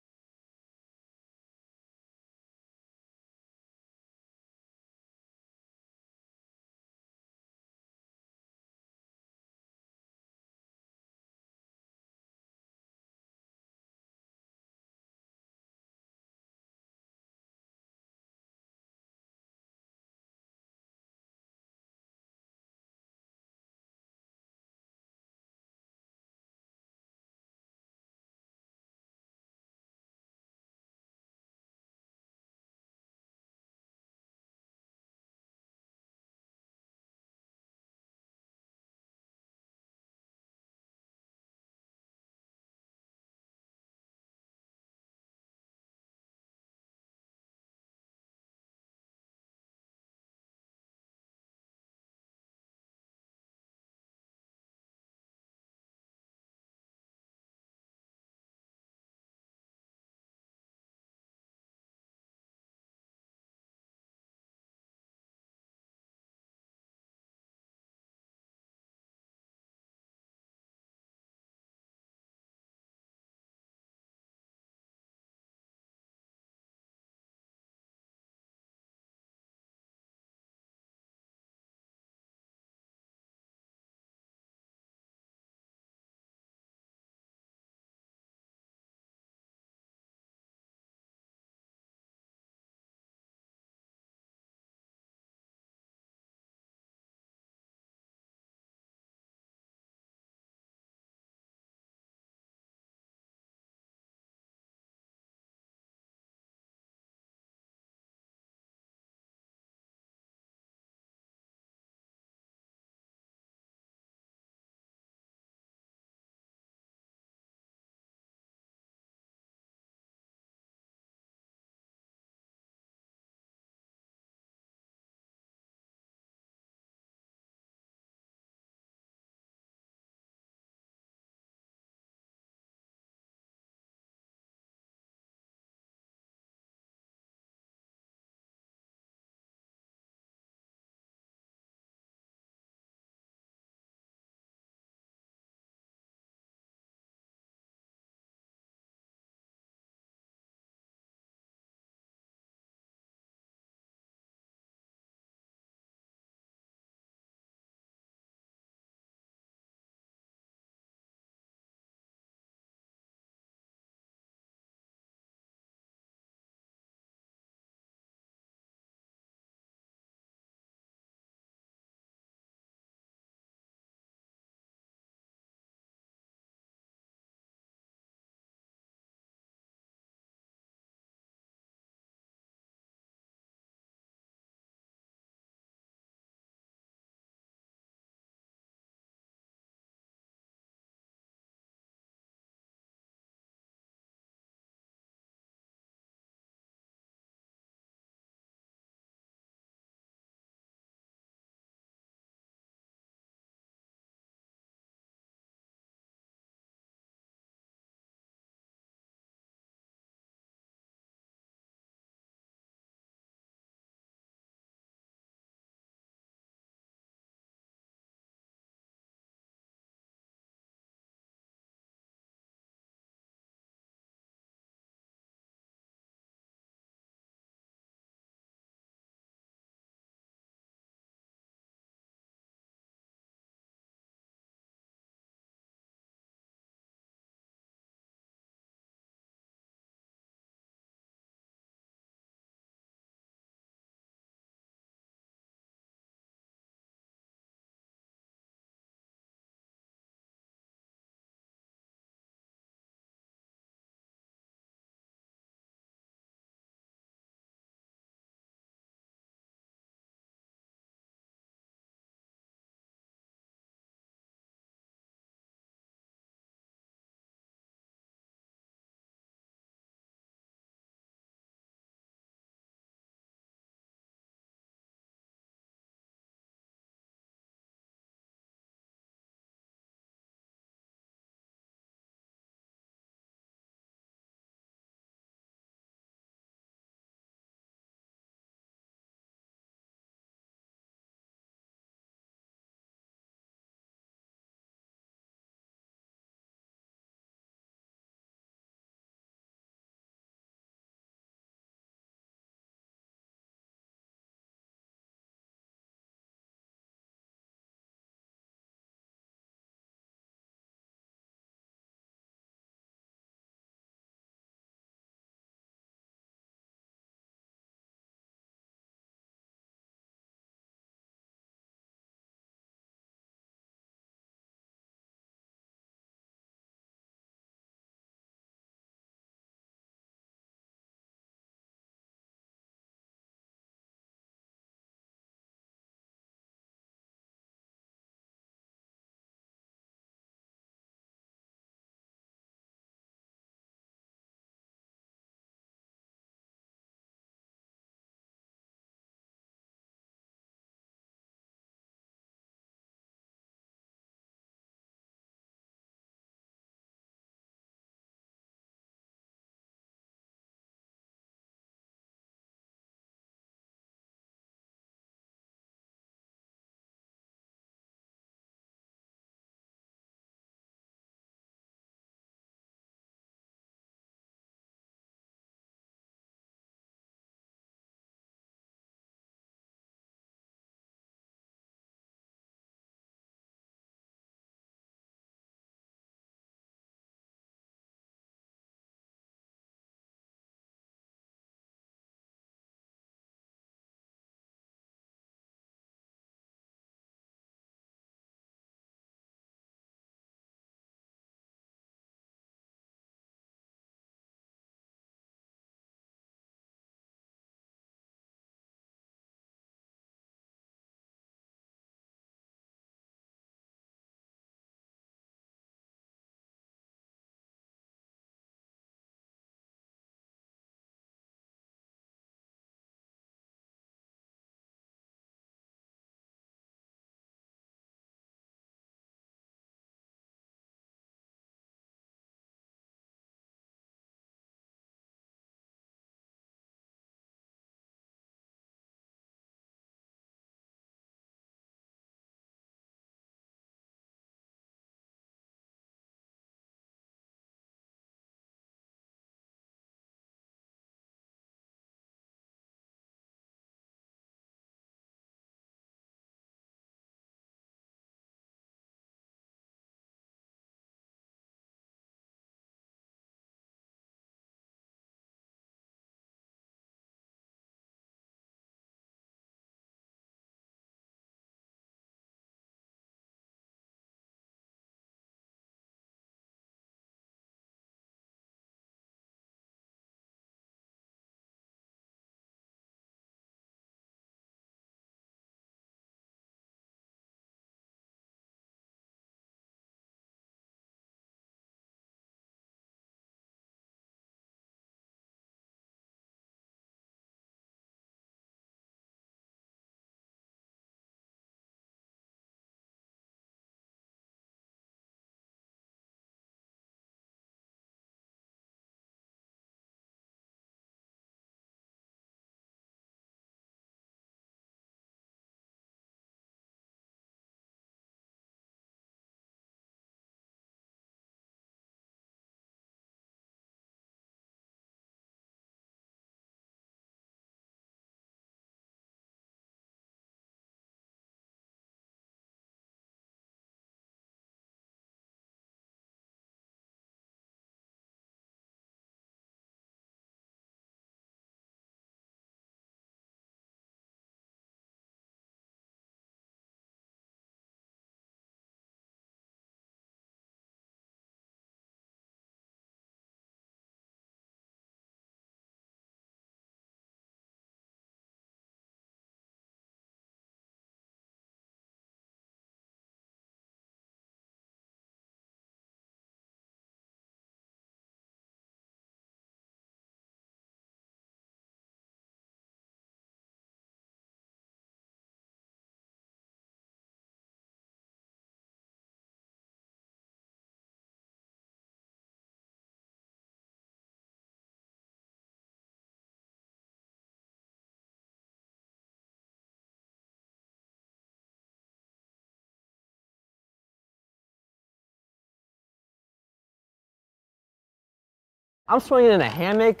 I'm swinging in a hammock.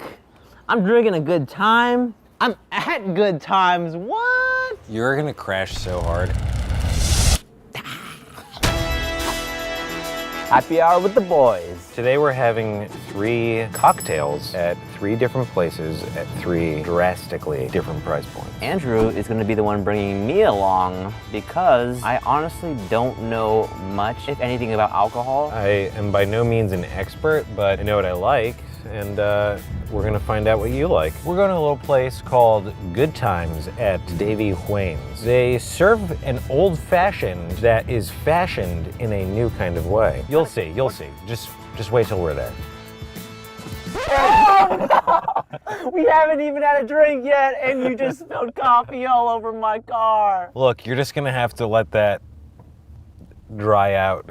I'm drinking a good time. I'm at good times. What? You're gonna crash so hard. Happy hour with the boys. Today we're having 3 cocktails at 3 different places at 3 drastically different price points. Andrew is going to be the one bringing me along because I honestly don't know much, if anything, about alcohol. I am by no means an expert, but I know what I like, and we're gonna find out what you like. We're going to a little place called Good Times at Davy Wayne's. They serve an old-fashioned that is fashioned in a new kind of way. You'll see, you'll see. Just wait till we're there. Oh, no! We haven't even had a drink yet, and you just spilled coffee all over my car. Look, you're just gonna have to let that dry out.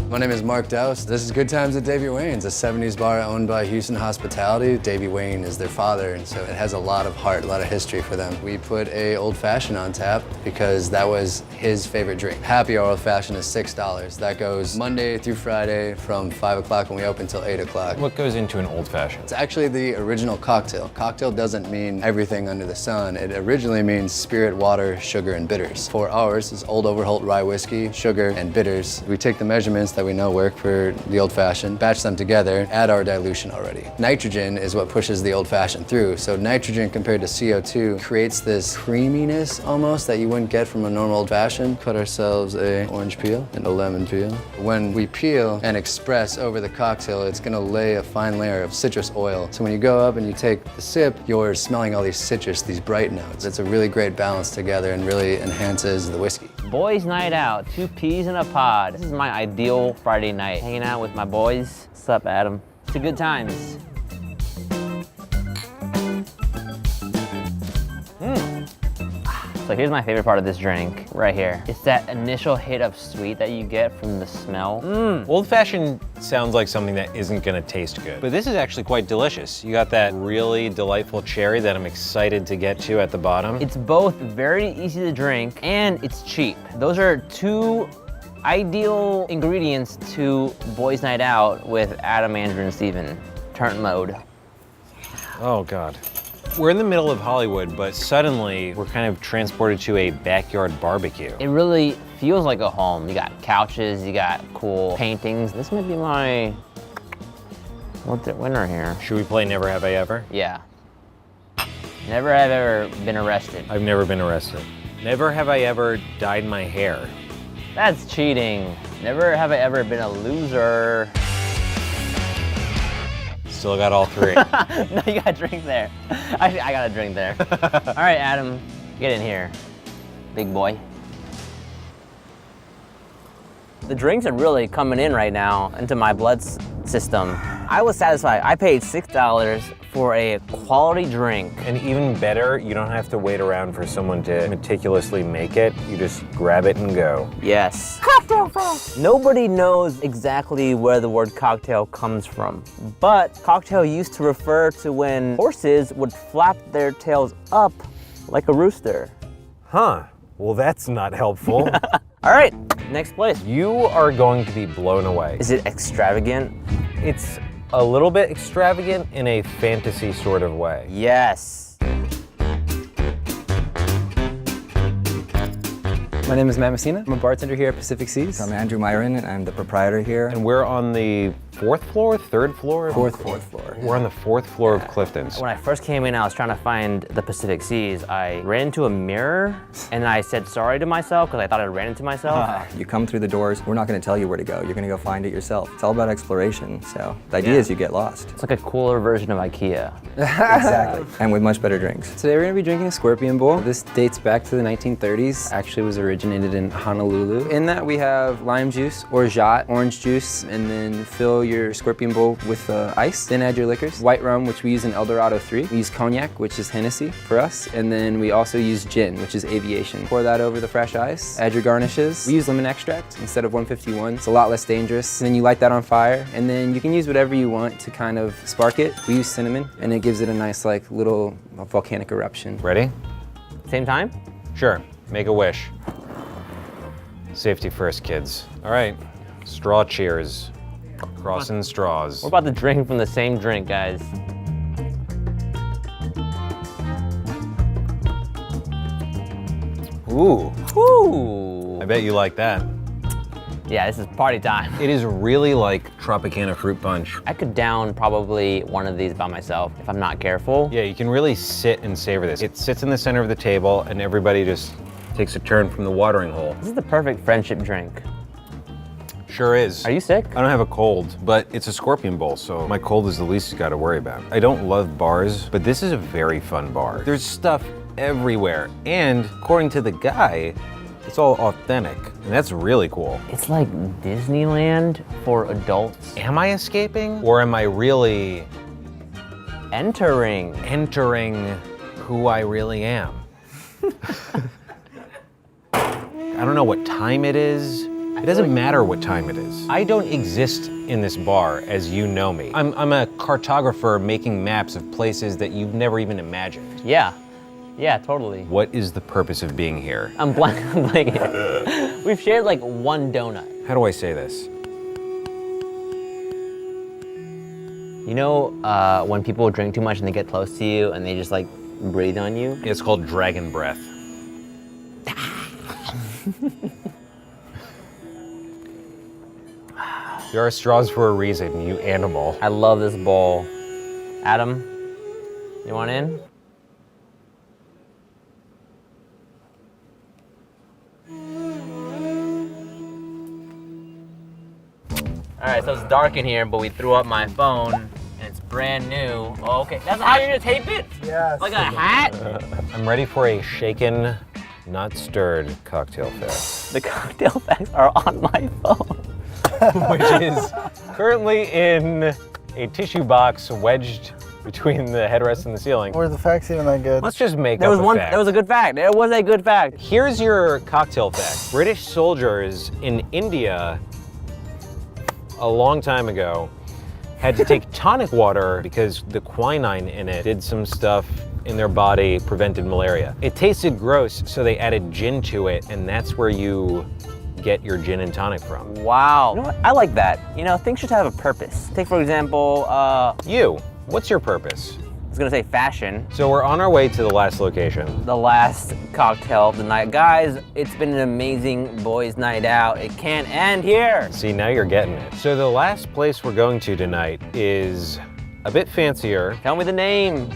My name is Mark Dowse. This is Good Times at Davy Wayne's, a 70s bar owned by Houston Hospitality. Davy Wayne is their father, and so it has a lot of heart, a lot of history for them. We put a Old Fashioned on tap because that was his favorite drink. Happy hour Old Fashioned is $6. That goes Monday through Friday from 5 o'clock when we open till 8 o'clock. What goes into an Old Fashioned? It's actually the original cocktail. Cocktail doesn't mean everything under the sun. It originally means spirit, water, sugar, and bitters. For ours, it's Old Overholt rye whiskey, sugar, and bitters. We take the measurements that we know work for the Old Fashioned, batch them together, add our dilution already. Nitrogen is what pushes the Old Fashioned through. So nitrogen compared to CO2 creates this creaminess almost that you wouldn't get from a normal Old Fashioned. Cut ourselves a orange peel and a lemon peel. When we peel and express over the cocktail, it's gonna lay a fine layer of citrus oil. So when you go up and you take the sip, you're smelling all these citrus, these bright notes. It's a really great balance together and really enhances the whiskey. Boys' night out, 2 peas in a pod. This is my ideal Friday night, hanging out with my boys. What's up, Adam? It's a good times. So here's my favorite part of this drink, right here. It's that initial hit of sweet that you get from the smell. Old Fashioned sounds like something that isn't gonna taste good, but this is actually quite delicious. You got that really delightful cherry that I'm excited to get to at the bottom. It's both very easy to drink and it's cheap. Those are 2 ideal ingredients to Boys' Night Out with Adam, Andrew, and Steven. Turn mode. Oh God. We're in the middle of Hollywood, but suddenly we're kind of transported to a backyard barbecue. It really feels like a home. You got couches, you got cool paintings. This might be my winner here. Should we play Never Have I Ever? Yeah. Never have ever been arrested. I've never been arrested. Never have I ever dyed my hair. That's cheating. Never have I ever been a loser. Still got all 3. No, you got a drink there. Actually, I got a drink there. All right, Adam, get in here, big boy. The drinks are really coming in right now into my blood system. I was satisfied. I paid $6 for a quality drink. And even better, you don't have to wait around for someone to meticulously make it. You just grab it and go. Yes. Cocktail fast. Nobody knows exactly where the word cocktail comes from, but cocktail used to refer to when horses would flap their tails up like a rooster. Huh. Well, that's not helpful. All right, next place. You are going to be blown away. Is it extravagant? It's a little bit extravagant in a fantasy sort of way. Yes. My name is Matt Messina. I'm a bartender here at Pacific Seas. I'm Andrew Myron, and I'm the proprietor here. And we're on the 4th floor, 3rd floor? Fourth floor. We're on the 4th floor of Clifton's. When I first came in, I was trying to find the Pacific Seas. I ran into a mirror, and I said sorry to myself because I thought I ran into myself. You come through the doors, we're not going to tell you where to go. You're going to go find it yourself. It's all about exploration, so the idea is you get lost. It's like a cooler version of IKEA. Exactly, and with much better drinks. Today we're going to be drinking a Scorpion Bowl. This dates back to the 1930s. Actually was originated in Honolulu. In that we have lime juice, orgeat, orange juice, and then fill your Scorpion Bowl with ice. Then add your liquors. White rum, which we use in Eldorado 3. We use cognac, which is Hennessy for us. And then we also use gin, which is Aviation. Pour that over the fresh ice. Add your garnishes. We use lemon extract instead of 151. It's a lot less dangerous. And then you light that on fire. And then you can use whatever you want to kind of spark it. We use cinnamon, and it gives it a nice like little volcanic eruption. Ready? Same time? Sure. Make a wish. Safety first, kids. All right. Straw cheers. Crossing straws. We're about to drink from the same drink, guys. Ooh. Ooh. I bet you like that. Yeah, this is party time. It is really like Tropicana fruit punch. I could down probably one of these by myself if I'm not careful. Yeah, you can really sit and savor this. It sits in the center of the table and everybody just takes a turn from the watering hole. This is the perfect friendship drink. Sure is. Are you sick? I don't have a cold, but it's a Scorpion Bowl, so my cold is the least you gotta worry about. I don't love bars, but this is a very fun bar. There's stuff everywhere, and according to the guy, it's all authentic, and that's really cool. It's like Disneyland for adults. Am I escaping, or am I really entering who I really am? I don't know what time it is. It doesn't matter what time it is. I don't exist in this bar as you know me. I'm a cartographer making maps of places that you've never even imagined. Yeah, totally. What is the purpose of being here? I'm blanking. We've shared like one donut. How do I say this? You know when people drink too much and they get close to you and they just like breathe on you? It's called dragon breath. There are straws for a reason, you animal. I love this bowl. Adam, you want in? All right, so it's dark in here, but we threw up my phone, and it's brand new. Oh, okay, that's how you're gonna tape it? Yes. Like a hat? I'm ready for a shaken, not stirred cocktail fact. The cocktail facts are on my phone. Which is currently in a tissue box wedged between the headrest and the ceiling. Were the facts even that good? Let's just make There up was a one. fact. There was a good fact. There was a good fact. Here's your cocktail fact. British soldiers in India a long time ago had to take tonic water because the quinine in it did some stuff in their body, prevented malaria. It tasted gross, so they added gin to it, and that's where you get your gin and tonic from. Wow. You know what? I like that. You know, things should have a purpose. Take, for example, You, what's your purpose? I was gonna say fashion. So we're on our way to the last location. The last cocktail of the night. Guys, it's been an amazing boys' night out. It can't end here. See, now you're getting it. So the last place we're going to tonight is a bit fancier. Tell me the name.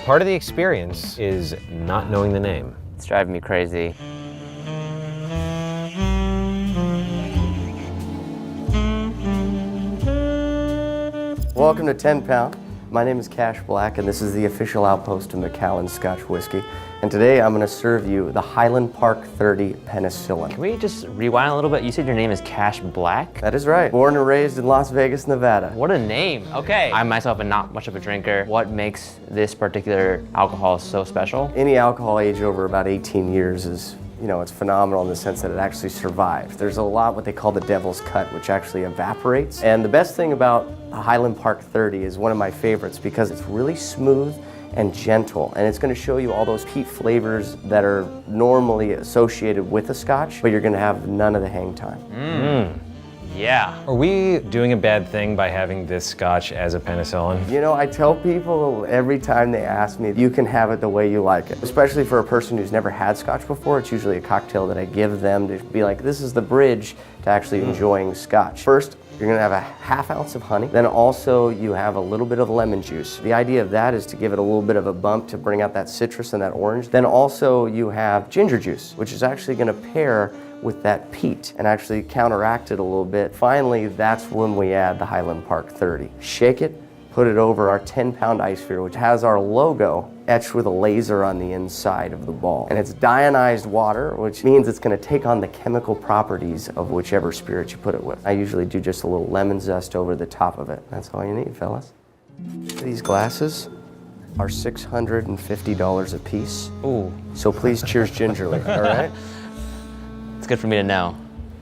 Part of the experience is not knowing the name. It's driving me crazy. Welcome to 10 Pound. My name is Cash Black, and this is the official outpost of Macallan Scotch Whiskey. And today I'm going to serve you the Highland Park 30 Penicillin. Can we just rewind a little bit? You said your name is Cash Black? That is right. Born and raised in Las Vegas, Nevada. What a name. Okay. I myself am not much of a drinker. What makes this particular alcohol so special? Any alcohol aged over about 18 years is, you know, it's phenomenal in the sense that it actually survives. There's a lot what they call the devil's cut, which actually evaporates. And the best thing about the Highland Park 30 is one of my favorites because it's really smooth and gentle, and it's going to show you all those peat flavors that are normally associated with a Scotch, but you're going to have none of the hang time. Yeah. Are we doing a bad thing by having this Scotch as a penicillin? You know, I tell people every time they ask me, you can have it the way you like it. Especially for a person who's never had Scotch before, it's usually a cocktail that I give them to be like, this is the bridge to actually enjoying Scotch. First, you're gonna have a ½ ounce of honey. Then also you have a little bit of lemon juice. The idea of that is to give it a little bit of a bump to bring out that citrus and that orange. Then also you have ginger juice, which is actually gonna pair with that peat and actually counteract it a little bit. Finally, that's when we add the Highland Park 30. Shake it, put it over our 10-pound ice sphere, which has our logo etched with a laser on the inside of the ball. And it's deionized water, which means it's gonna take on the chemical properties of whichever spirit you put it with. I usually do just a little lemon zest over the top of it. That's all you need, fellas. These glasses are $650 a piece. Ooh. So please cheers gingerly, all right? It's good for me to know.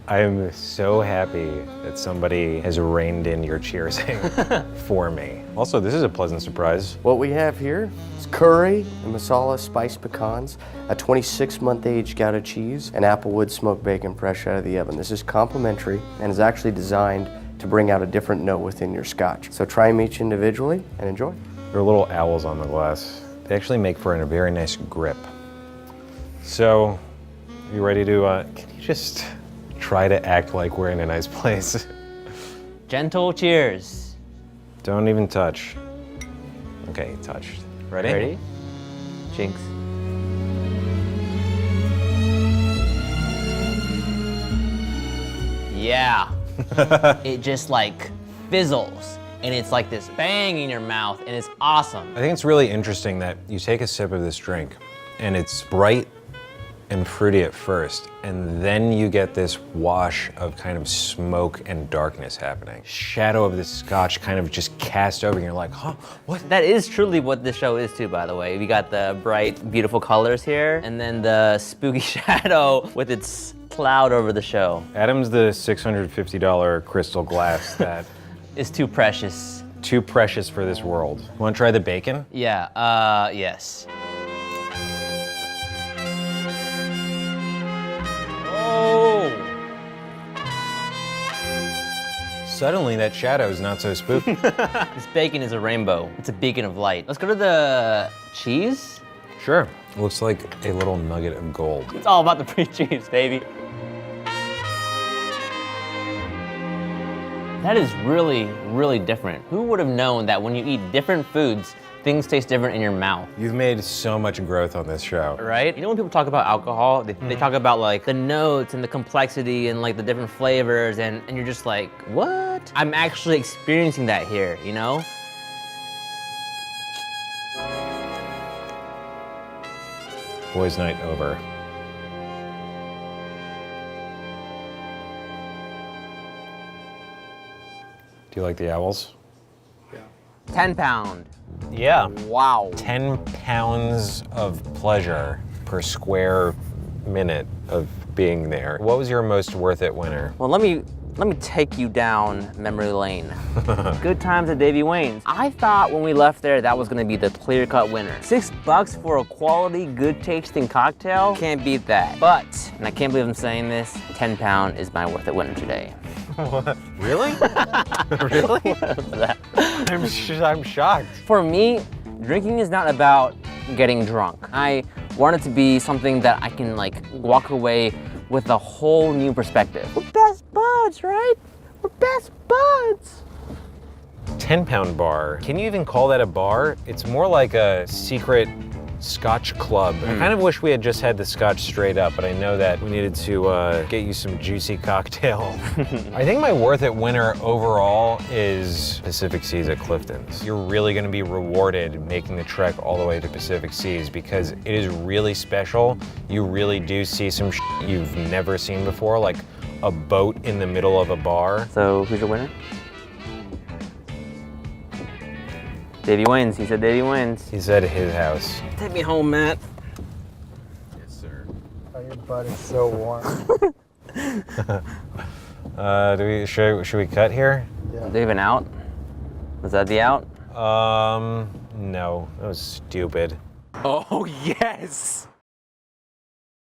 I am so happy that somebody has reined in your cheersing for me. Also, this is a pleasant surprise. What we have here is curry and masala spiced pecans, a 26-month aged Gouda cheese, and applewood smoked bacon fresh out of the oven. This is complimentary and is actually designed to bring out a different note within your Scotch. So try them each individually and enjoy. There are little owls on the glass. They actually make for a very nice grip. So, you ready to, can you just try to act like we're in a nice place? Gentle cheers. Don't even touch. Okay, touched. Ready? Ready? Jinx. Yeah. It just like fizzles. And it's like this bang in your mouth, and it's awesome. I think it's really interesting that you take a sip of this drink, and it's bright and fruity at first, and then you get this wash of kind of smoke and darkness happening. Shadow of this Scotch kind of just cast over, and you're like, huh, what? That is truly what this show is too, by the way. We got the bright, beautiful colors here, and then the spooky shadow with its cloud over the show. Adam's the $650 crystal glass that is too precious. Too precious for this world. Want to try the bacon? Yeah, yes. Oh! Suddenly that shadow is not so spooky. This bacon is a rainbow. It's a beacon of light. Let's go to the cheese. Sure. Looks like a little nugget of gold. It's all about the free cheese, baby. That is really, really different. Who would have known that when you eat different foods, things taste different in your mouth? You've made so much growth on this show. Right? You know when people talk about alcohol, they talk about like the notes and the complexity and like the different flavors and you're just like, what? I'm actually experiencing that here, you know? Boys' night over. Do you like the owls? 10 pound. Yeah. Wow. 10 pounds of pleasure per square minute of being there. What was your most worth it winner? Well, let me take you down memory lane. Good times at Davy Wayne's. I thought when we left there that was gonna be the clear-cut winner. $6 for a quality, good-tasting cocktail? Can't beat that. But, and I can't believe I'm saying this, 10 pound is my worth it winner today. What? Really? Really? I'm shocked. For me, drinking is not about getting drunk. I want it to be something that I can like walk away with a whole new perspective. We're best buds, right? We're best buds. 10-pound bar. Can you even call that a bar? It's more like a secret Scotch club. I kind of wish we had just had the Scotch straight up, but I know that we needed to get you some juicy cocktail. I think my worth it winner overall is Pacific Seas at Clifton's. You're really gonna be rewarded making the trek all the way to Pacific Seas because it is really special. You really do see some shit you've never seen before, like a boat in the middle of a bar. So who's your winner? Davy Wayne's. He said Davy Wayne's. He said his house. Take me home, Matt. Yes, sir. Oh, your butt is so warm. Should we cut here? Yeah. Do we have an out? Was that the out? No, that was stupid. Oh, yes!